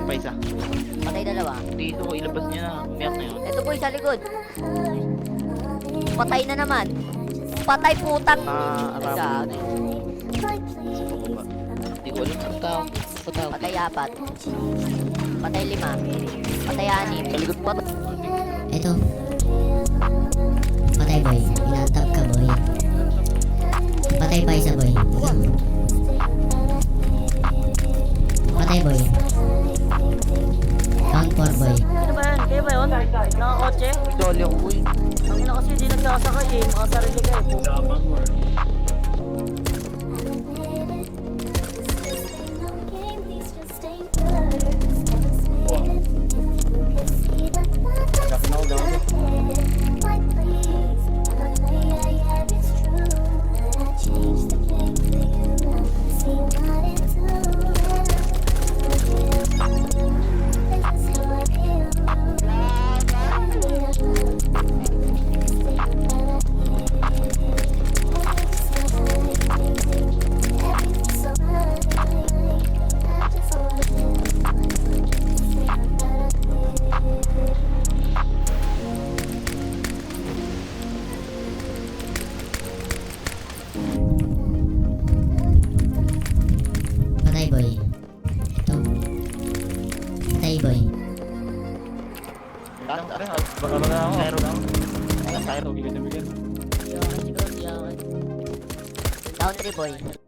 Meron pa isa. Patay dalawa. Dito ko ilabas niya na. Umiyak na yun. Ito boy, sa likod. Patay na naman. Patay putang. Arabo. Gago. Baba. Hindi ko alam ang tao. Patay 4. Patay 5. Patay 6. Sa likod pa. Ito. Patay boy. Inatap ka boy. Patay pa isa boy. Ikaw. Patay boy. Count 4 boy. Ano ba yan? Kayo ba yun? Nakakotse? Dali ako boy. Ang ina kasi hindi nagsasakay eh. Makasarili ka eh. Patay boy. Ito. Patay boy. Baka na ako. Sayro lang. Sayro. Siyakan siguro, siyakan. Down 3 boy.